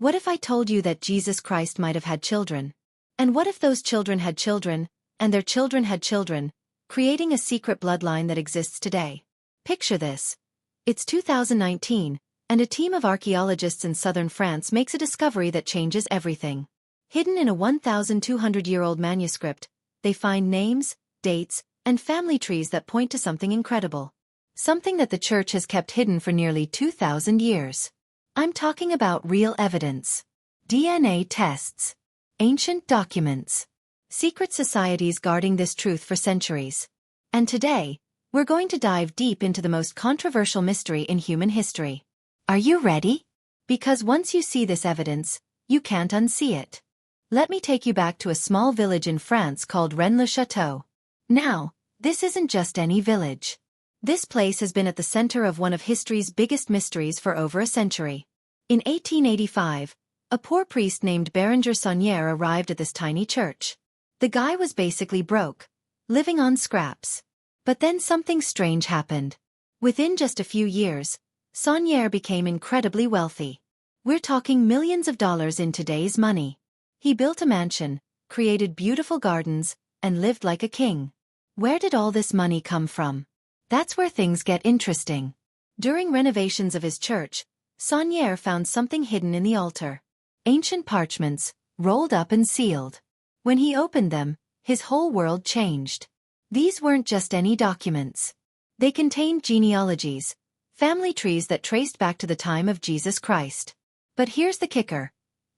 What if I told you that Jesus Christ might have had children? And what if those children had children, and their children had children, creating a secret bloodline that exists today? Picture this. It's 2019, and a team of archaeologists in southern France makes a discovery that changes everything. Hidden in a 1,200-year-old manuscript, they find names, dates, and family trees that point to something incredible. Something that the church has kept hidden for nearly 2,000 years. I'm talking about real evidence. DNA tests. Ancient documents. Secret societies guarding this truth for centuries. And today, we're going to dive deep into the most controversial mystery in human history. Are you ready? Because once you see this evidence, you can't unsee it. Let me take you back to a small village in France called Rennes-le-Château. Now, this isn't just any village. This place has been at the center of one of history's biggest mysteries for over a century. In 1885, a poor priest named Béranger Saunière arrived at this tiny church. The guy was basically broke, living on scraps. But then something strange happened. Within just a few years, Saunière became incredibly wealthy. We're talking millions of dollars in today's money. He built a mansion, created beautiful gardens, and lived like a king. Where did all this money come from? That's where things get interesting. During renovations of his church, Saunière found something hidden in the altar. Ancient parchments, rolled up and sealed. When he opened them, his whole world changed. These weren't just any documents. They contained genealogies, family trees that traced back to the time of Jesus Christ. But here's the kicker.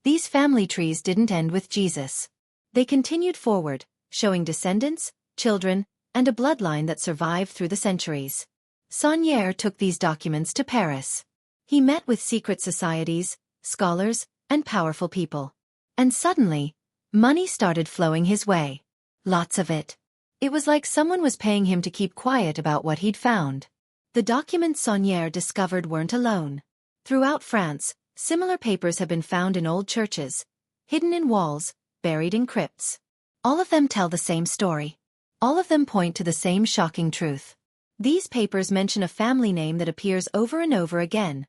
These family trees didn't end with Jesus. They continued forward, showing descendants, children, and a bloodline that survived through the centuries. Saunière took these documents to Paris. He met with secret societies, scholars, and powerful people. And suddenly, money started flowing his way. Lots of it. It was like someone was paying him to keep quiet about what he'd found. The documents Saunière discovered weren't alone. Throughout France, similar papers have been found in old churches, hidden in walls, buried in crypts. All of them tell the same story. All of them point to the same shocking truth. These papers mention a family name that appears over and over again.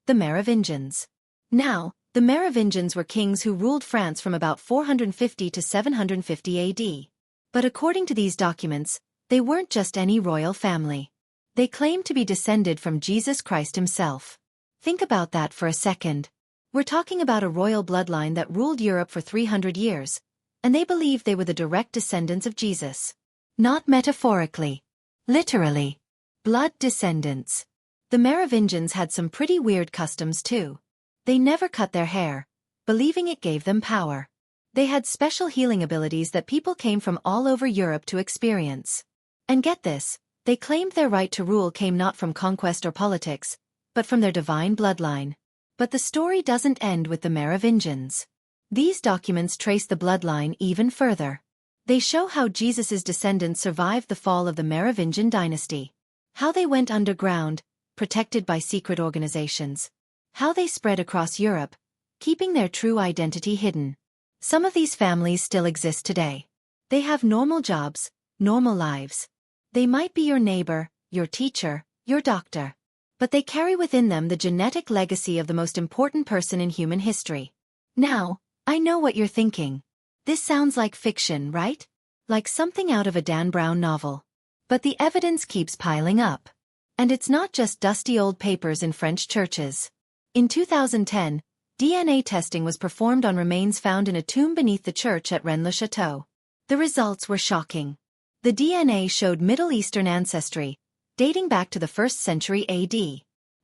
The Merovingians. Now, the Merovingians were kings who ruled France from about 450 to 750 AD. But according to these documents, they weren't just any royal family. They claimed to be descended from Jesus Christ himself. Think about that for a second. We're talking about a royal bloodline that ruled Europe for 300 years, and they believed they were the direct descendants of Jesus. Not metaphorically. Literally. Blood descendants. The Merovingians had some pretty weird customs too. They never cut their hair, believing it gave them power. They had special healing abilities that people came from all over Europe to experience. And get this, they claimed their right to rule came not from conquest or politics, but from their divine bloodline. But the story doesn't end with the Merovingians. These documents trace the bloodline even further. They show how Jesus' descendants survived the fall of the Merovingian dynasty. How they went underground, protected by secret organizations. How they spread across Europe, keeping their true identity hidden. Some of these families still exist today. They have normal jobs, normal lives. They might be your neighbor, your teacher, your doctor. But they carry within them the genetic legacy of the most important person in human history. Now, I know what you're thinking. This sounds like fiction, right? Like something out of a Dan Brown novel. But the evidence keeps piling up. And it's not just dusty old papers in French churches. In 2010, DNA testing was performed on remains found in a tomb beneath the church at Rennes-le-Château. The results were shocking. The DNA showed Middle Eastern ancestry, dating back to the 1st century AD.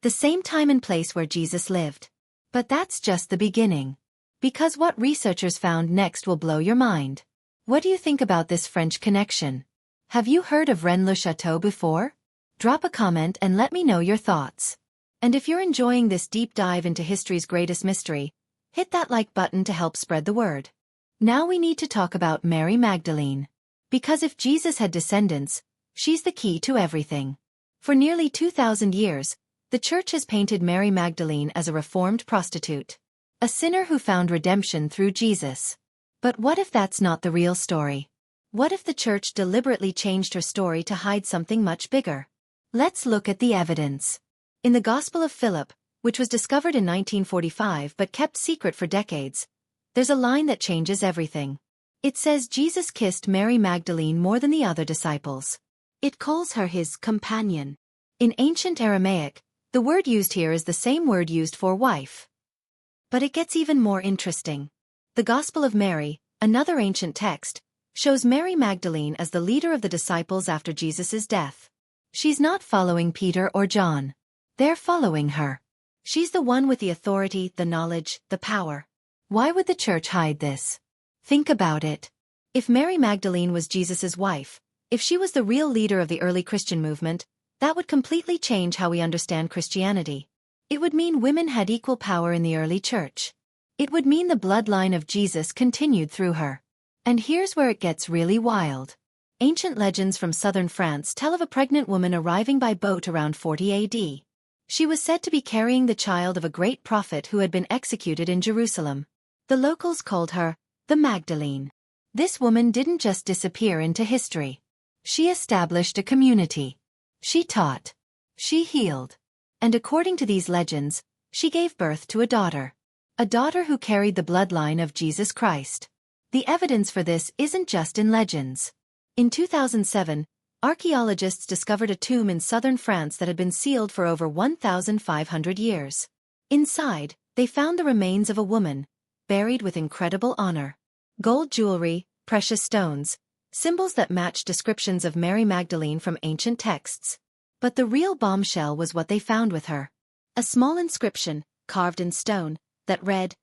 The same time and place where Jesus lived. But that's just the beginning. Because what researchers found next will blow your mind. What do you think about this French connection? Have you heard of Rennes-le-Château before? Drop a comment and let me know your thoughts. And if you're enjoying this deep dive into history's greatest mystery, hit that like button to help spread the word. Now we need to talk about Mary Magdalene. Because if Jesus had descendants, she's the key to everything. For nearly 2,000 years, the Church has painted Mary Magdalene as a reformed prostitute. A sinner who found redemption through Jesus. But what if that's not the real story? What if the Church deliberately changed her story to hide something much bigger? Let's look at the evidence. In the Gospel of Philip, which was discovered in 1945 but kept secret for decades, there's a line that changes everything. It says Jesus kissed Mary Magdalene more than the other disciples. It calls her his companion. In ancient Aramaic, the word used here is the same word used for wife. But it gets even more interesting. The Gospel of Mary, another ancient text, shows Mary Magdalene as the leader of the disciples after Jesus' death. She's not following Peter or John. They're following her. She's the one with the authority, the knowledge, the power. Why would the church hide this? Think about it. If Mary Magdalene was Jesus' wife, if she was the real leader of the early Christian movement, that would completely change how we understand Christianity. It would mean women had equal power in the early church. It would mean the bloodline of Jesus continued through her. And here's where it gets really wild. Ancient legends from southern France tell of a pregnant woman arriving by boat around 40 AD. She was said to be carrying the child of a great prophet who had been executed in Jerusalem. The locals called her the Magdalene. This woman didn't just disappear into history. She established a community. She taught. She healed. And according to these legends, she gave birth to a daughter. A daughter who carried the bloodline of Jesus Christ. The evidence for this isn't just in legends. In 2007, archaeologists discovered a tomb in southern France that had been sealed for over 1,500 years. Inside, they found the remains of a woman, buried with incredible honor. Gold jewelry, precious stones, symbols that match descriptions of Mary Magdalene from ancient texts. But the real bombshell was what they found with her. A small inscription, carved in stone, that read,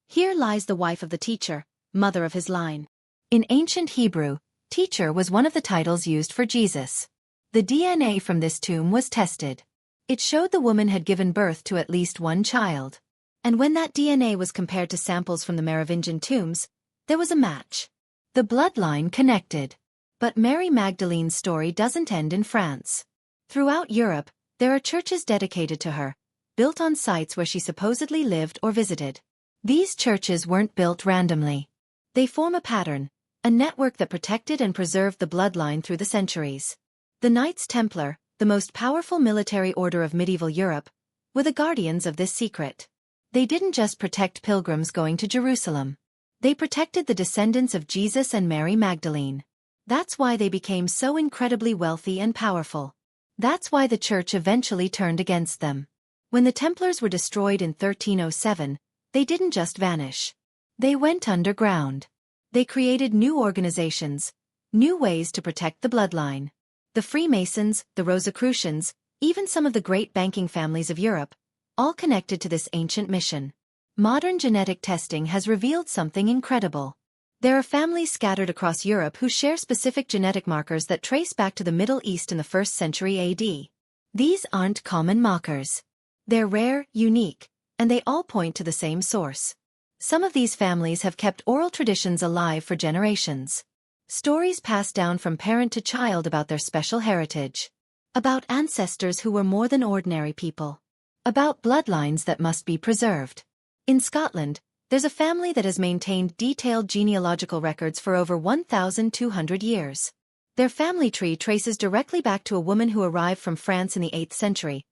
"Here lies the wife of the teacher, mother of his line." In ancient Hebrew, teacher was one of the titles used for Jesus. The DNA from this tomb was tested. It showed the woman had given birth to at least one child. And when that DNA was compared to samples from the Merovingian tombs, there was a match. The bloodline connected. But Mary Magdalene's story doesn't end in France. Throughout Europe, there are churches dedicated to her, built on sites where she supposedly lived or visited. These churches weren't built randomly. They form a pattern, a network that protected and preserved the bloodline through the centuries. The Knights Templar, the most powerful military order of medieval Europe, were the guardians of this secret. They didn't just protect pilgrims going to Jerusalem. They protected the descendants of Jesus and Mary Magdalene. That's why they became so incredibly wealthy and powerful. That's why the church eventually turned against them. When the Templars were destroyed in 1307, they didn't just vanish. They went underground. They created new organizations, new ways to protect the bloodline. The Freemasons, the Rosicrucians, even some of the great banking families of Europe, all connected to this ancient mission. Modern genetic testing has revealed something incredible. There are families scattered across Europe who share specific genetic markers that trace back to the Middle East in the 1st century AD. These aren't common markers. They're rare, unique, and they all point to the same source. Some of these families have kept oral traditions alive for generations. Stories passed down from parent to child about their special heritage. About ancestors who were more than ordinary people. About bloodlines that must be preserved. In Scotland, there's a family that has maintained detailed genealogical records for over 1,200 years. Their family tree traces directly back to a woman who arrived from France in the 8th century,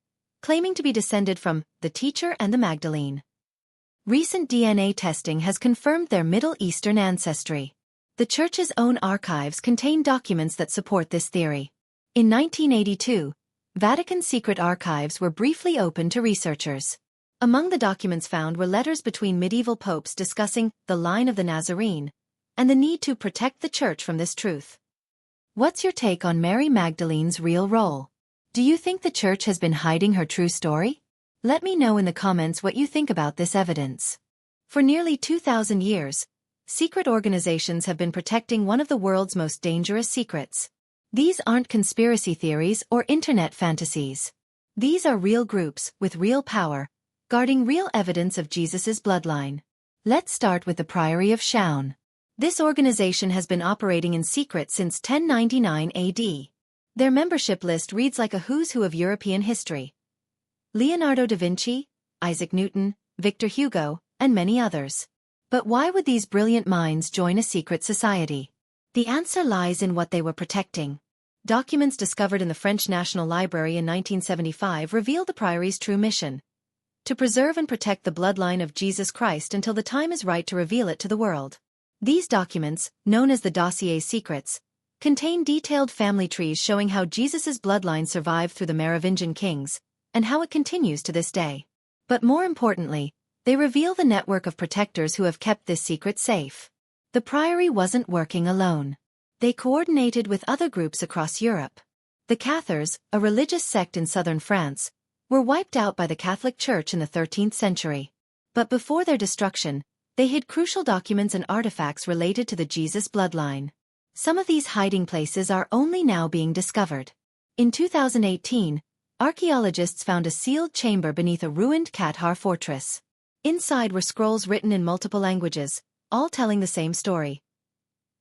claiming to be descended from the teacher and the Magdalene. Recent DNA testing has confirmed their Middle Eastern ancestry. The Church's own archives contain documents that support this theory. In 1982, Vatican's secret archives were briefly opened to researchers. Among the documents found were letters between medieval popes discussing the line of the Nazarene and the need to protect the Church from this truth. What's your take on Mary Magdalene's real role? Do you think the Church has been hiding her true story? Let me know in the comments what you think about this evidence. For nearly 2,000 years, secret organizations have been protecting one of the world's most dangerous secrets. These aren't conspiracy theories or internet fantasies. These are real groups with real power, guarding real evidence of Jesus' bloodline. Let's start with the Priory of Chaon. This organization has been operating in secret since 1099 AD. Their membership list reads like a who's who of European history. Leonardo da Vinci, Isaac Newton, Victor Hugo, and many others. But why would these brilliant minds join a secret society? The answer lies in what they were protecting. Documents discovered in the French National Library in 1975 reveal the Priory's true mission. to preserve and protect the bloodline of Jesus Christ until the time is right to reveal it to the world. These documents, known as the Dossier Secrets, contain detailed family trees showing how Jesus's bloodline survived through the Merovingian kings, and how it continues to this day. But more importantly, they reveal the network of protectors who have kept this secret safe. The priory wasn't working alone. They coordinated with other groups across Europe. The Cathars, a religious sect in southern France, were wiped out by the Catholic Church in the 13th century. But before their destruction, they hid crucial documents and artifacts related to the Jesus bloodline. Some of these hiding places are only now being discovered. In 2018, archaeologists found a sealed chamber beneath a ruined Cathar fortress. Inside were scrolls written in multiple languages, all telling the same story.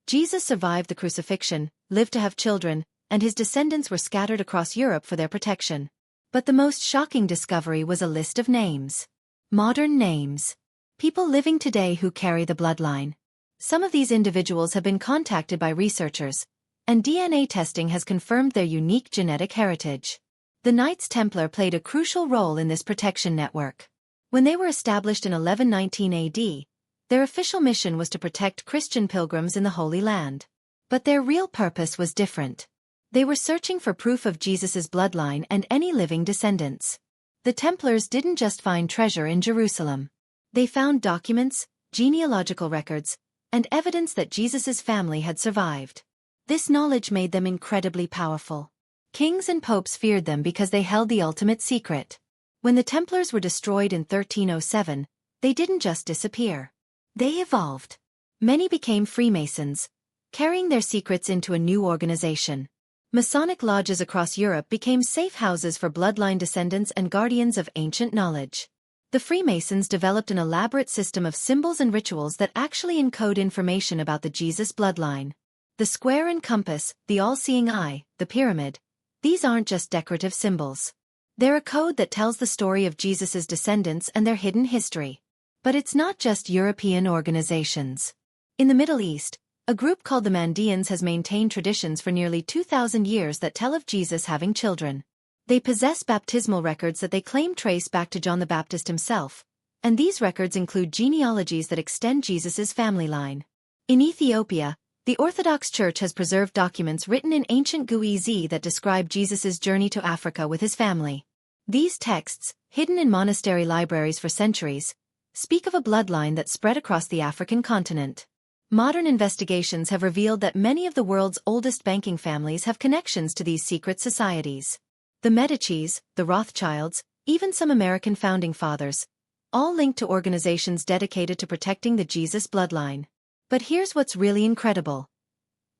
Jesus survived the crucifixion, lived to have children, and his descendants were scattered across Europe for their protection. But the most shocking discovery was a list of names. Modern names. People living today who carry the bloodline. Some of these individuals have been contacted by researchers, and DNA testing has confirmed their unique genetic heritage. The Knights Templar played a crucial role in this protection network. When they were established in 1119 AD, their official mission was to protect Christian pilgrims in the Holy Land. But their real purpose was different. They were searching for proof of Jesus's bloodline and any living descendants. The Templars didn't just find treasure in Jerusalem. They found documents, genealogical records, and evidence that Jesus's family had survived. This knowledge made them incredibly powerful. Kings and popes feared them because they held the ultimate secret. When the Templars were destroyed in 1307, they didn't just disappear. They evolved. Many became Freemasons, carrying their secrets into a new organization. Masonic lodges across Europe became safe houses for bloodline descendants and guardians of ancient knowledge. The Freemasons developed an elaborate system of symbols and rituals that actually encode information about the Jesus bloodline. The square and compass, the all-seeing eye, the pyramid, these aren't just decorative symbols. They're a code that tells the story of Jesus's descendants and their hidden history. But it's not just European organizations. In the Middle East, a group called the Mandeans has maintained traditions for nearly 2,000 years that tell of Jesus having children. They possess baptismal records that they claim trace back to John the Baptist himself, and these records include genealogies that extend Jesus's family line. In Ethiopia, the Orthodox Church has preserved documents written in ancient Guizi that describe Jesus's journey to Africa with his family. These texts, hidden in monastery libraries for centuries, speak of a bloodline that spread across the African continent. Modern investigations have revealed that many of the world's oldest banking families have connections to these secret societies. The Medicis, the Rothschilds, even some American founding fathers, all linked to organizations dedicated to protecting the Jesus bloodline. But here's what's really incredible.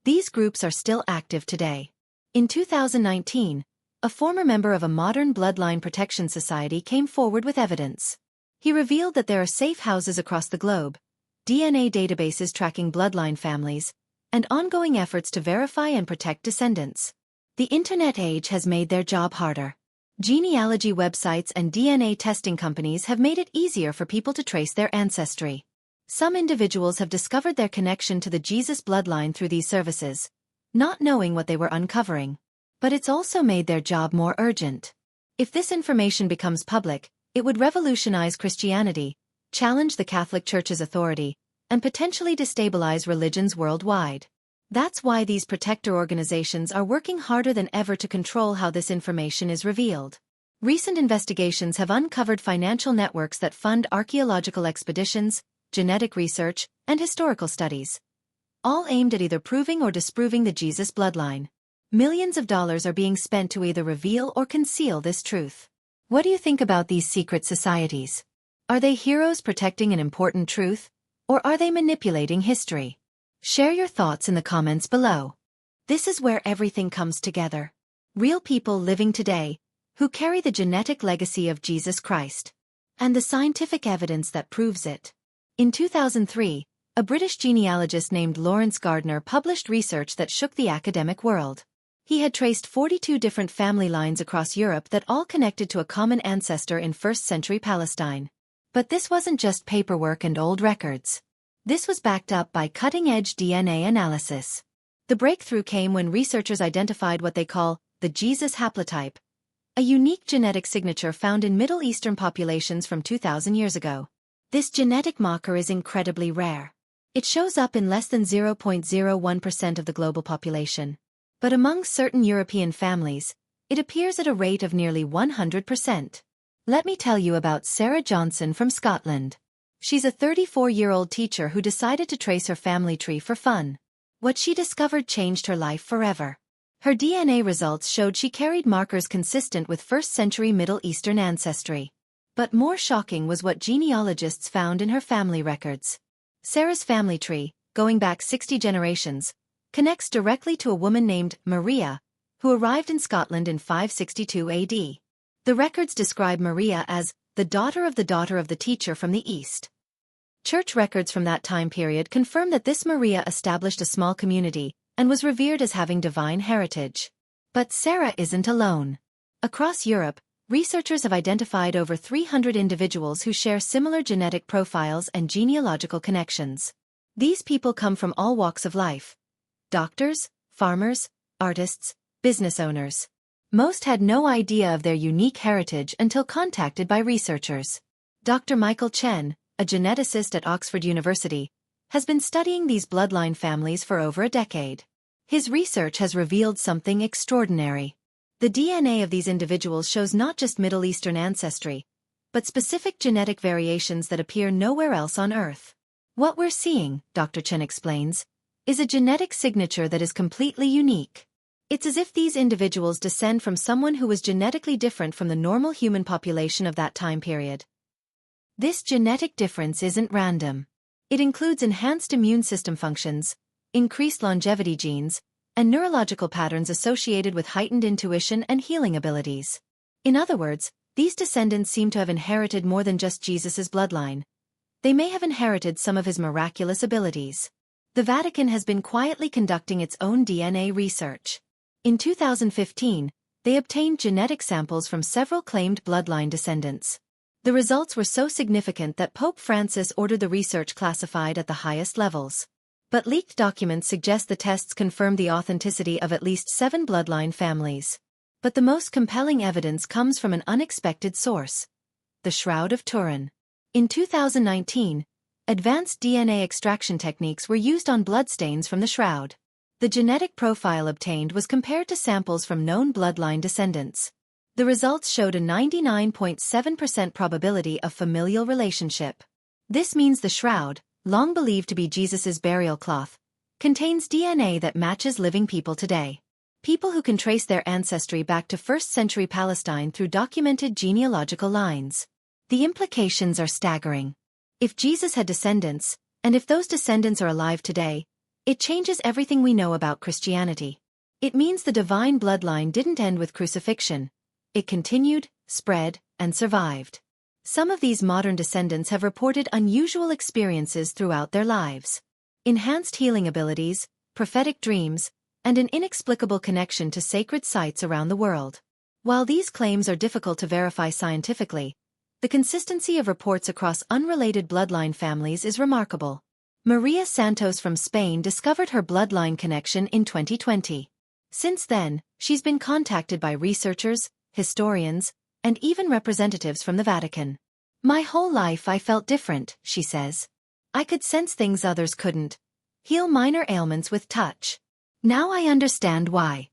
These groups are still active today. In 2019, a former member of a modern bloodline protection society came forward with evidence. He revealed that there are safe houses across the globe, DNA databases tracking bloodline families, and ongoing efforts to verify and protect descendants. The internet age has made their job harder. Genealogy websites and DNA testing companies have made it easier for people to trace their ancestry. Some individuals have discovered their connection to the Jesus bloodline through these services, not knowing what they were uncovering. But it's also made their job more urgent. If this information becomes public, it would revolutionize Christianity, challenge the Catholic Church's authority, and potentially destabilize religions worldwide. That's why these protector organizations are working harder than ever to control how this information is revealed. Recent investigations have uncovered financial networks that fund archaeological expeditions, genetic research, and historical studies, all aimed at either proving or disproving the Jesus bloodline. Millions of dollars are being spent to either reveal or conceal this truth. What do you think about these secret societies? Are they heroes protecting an important truth, or are they manipulating history? Share your thoughts in the comments below. This is where everything comes together. Real people living today, who carry the genetic legacy of Jesus Christ, and the scientific evidence that proves it. In 2003, a British genealogist named Lawrence Gardner published research that shook the academic world. He had traced 42 different family lines across Europe that all connected to a common ancestor in 1st century Palestine. But this wasn't just paperwork and old records. This was backed up by cutting-edge DNA analysis. The breakthrough came when researchers identified what they call the Jesus haplotype, a unique genetic signature found in Middle Eastern populations from 2,000 years ago. This genetic marker is incredibly rare. It shows up in less than 0.01% of the global population. But among certain European families, it appears at a rate of nearly 100%. Let me tell you about Sarah Johnson from Scotland. She's a 34-year-old teacher who decided to trace her family tree for fun. What she discovered changed her life forever. Her DNA results showed she carried markers consistent with 1st-century Middle Eastern ancestry. But more shocking was what genealogists found in her family records. Sarah's family tree, going back 60 generations, connects directly to a woman named Maria, who arrived in Scotland in 562 AD. The records describe Maria as the daughter of the teacher from the East. Church records from that time period confirm that this Maria established a small community and was revered as having divine heritage. But Sarah isn't alone. Across Europe, researchers have identified over 300 individuals who share similar genetic profiles and genealogical connections. These people come from all walks of life: doctors, farmers, artists, business owners. Most had no idea of their unique heritage until contacted by researchers. Dr. Michael Chen, a geneticist at Oxford University, has been studying these bloodline families for over a decade. His research has revealed something extraordinary. The DNA of these individuals shows not just Middle Eastern ancestry, but specific genetic variations that appear nowhere else on Earth. What we're seeing, Dr. Chen explains, is a genetic signature that is completely unique. It's as if these individuals descend from someone who was genetically different from the normal human population of that time period. This genetic difference isn't random. It includes enhanced immune system functions, increased longevity genes, and neurological patterns associated with heightened intuition and healing abilities. In other words, these descendants seem to have inherited more than just Jesus's bloodline. They may have inherited some of his miraculous abilities. The Vatican has been quietly conducting its own DNA research. In 2015, they obtained genetic samples from several claimed bloodline descendants. The results were so significant that Pope Francis ordered the research classified at the highest levels. But leaked documents suggest the tests confirm the authenticity of at least 7 bloodline families. But the most compelling evidence comes from an unexpected source: the Shroud of Turin. In 2019, advanced DNA extraction techniques were used on bloodstains from the shroud. The genetic profile obtained was compared to samples from known bloodline descendants. The results showed a 99.7% probability of familial relationship. This means the shroud, long believed to be Jesus's burial cloth, contains DNA that matches living people today. People who can trace their ancestry back to 1st-century Palestine through documented genealogical lines. The implications are staggering. If Jesus had descendants, and if those descendants are alive today, it changes everything we know about Christianity. It means the divine bloodline didn't end with crucifixion. It continued, spread, and survived. Some of these modern descendants have reported unusual experiences throughout their lives. Enhanced healing abilities, prophetic dreams, and an inexplicable connection to sacred sites around the world. While these claims are difficult to verify scientifically, the consistency of reports across unrelated bloodline families is remarkable. Maria Santos from Spain discovered her bloodline connection in 2020. Since then, she's been contacted by researchers, historians, and even representatives from the Vatican. "My whole life I felt different," she says. "I could sense things others couldn't. Heal minor ailments with touch. Now I understand why."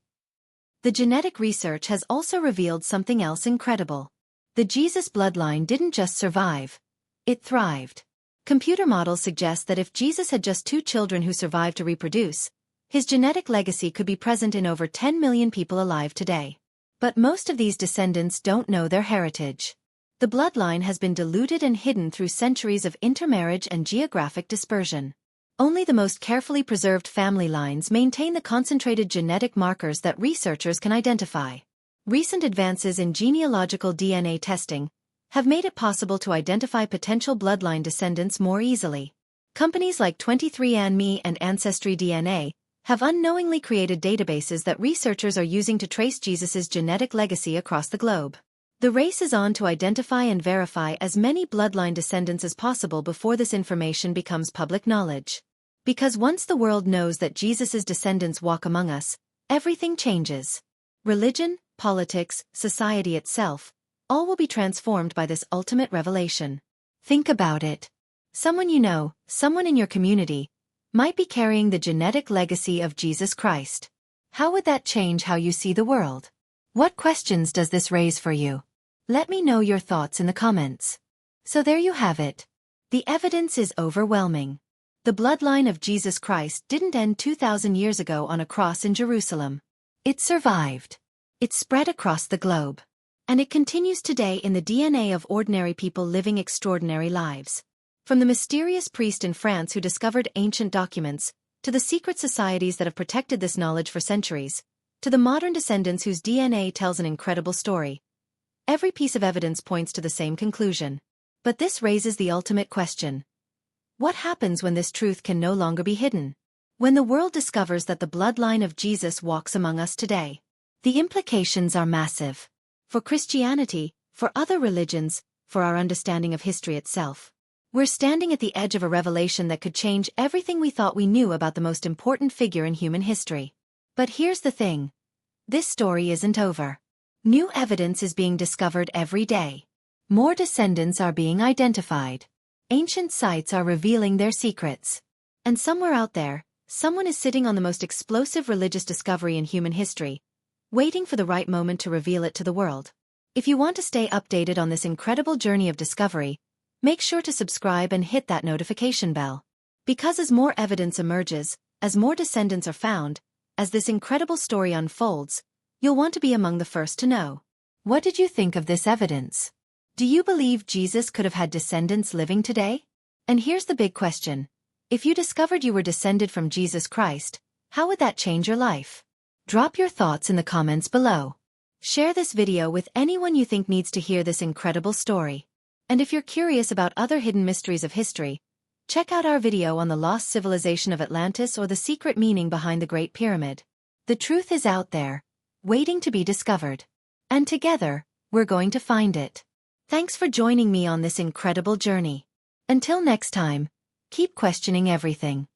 The genetic research has also revealed something else incredible. The Jesus bloodline didn't just survive, it thrived. Computer models suggest that if Jesus had just 2 children who survived to reproduce, his genetic legacy could be present in over 10 million people alive today. But most of these descendants don't know their heritage. The bloodline has been diluted and hidden through centuries of intermarriage and geographic dispersion. Only the most carefully preserved family lines maintain the concentrated genetic markers that researchers can identify. Recent advances in genealogical DNA testing have made it possible to identify potential bloodline descendants more easily. Companies like 23andMe and Ancestry DNA have unknowingly created databases that researchers are using to trace Jesus's genetic legacy across the globe. The race is on to identify and verify as many bloodline descendants as possible before this information becomes public knowledge. Because once the world knows that Jesus's descendants walk among us, everything changes. Religion, politics, society itself, all will be transformed by this ultimate revelation. Think about it. Someone you know, someone in your community, might be carrying the genetic legacy of Jesus Christ. How would that change how you see the world? What questions does this raise for you? Let me know your thoughts in the comments. So there you have it. The evidence is overwhelming. The bloodline of Jesus Christ didn't end 2,000 years ago on a cross in Jerusalem. It survived. It spread across the globe. And it continues today in the DNA of ordinary people living extraordinary lives. From the mysterious priest in France who discovered ancient documents, to the secret societies that have protected this knowledge for centuries, to the modern descendants whose DNA tells an incredible story. Every piece of evidence points to the same conclusion. But this raises the ultimate question. What happens when this truth can no longer be hidden? When the world discovers that the bloodline of Jesus walks among us today? The implications are massive. For Christianity, for other religions, for our understanding of history itself. We're standing at the edge of a revelation that could change everything we thought we knew about the most important figure in human history. But here's the thing. This story isn't over. New evidence is being discovered every day. More descendants are being identified. Ancient sites are revealing their secrets. And somewhere out there, someone is sitting on the most explosive religious discovery in human history, waiting for the right moment to reveal it to the world. If you want to stay updated on this incredible journey of discovery, make sure to subscribe and hit that notification bell. Because as more evidence emerges, as more descendants are found, as this incredible story unfolds, you'll want to be among the first to know. What did you think of this evidence? Do you believe Jesus could have had descendants living today? And here's the big question. If you discovered you were descended from Jesus Christ, how would that change your life? Drop your thoughts in the comments below. Share this video with anyone you think needs to hear this incredible story. And if you're curious about other hidden mysteries of history, check out our video on the lost civilization of Atlantis or the secret meaning behind the Great Pyramid. The truth is out there, waiting to be discovered. And together, we're going to find it. Thanks for joining me on this incredible journey. Until next time, keep questioning everything.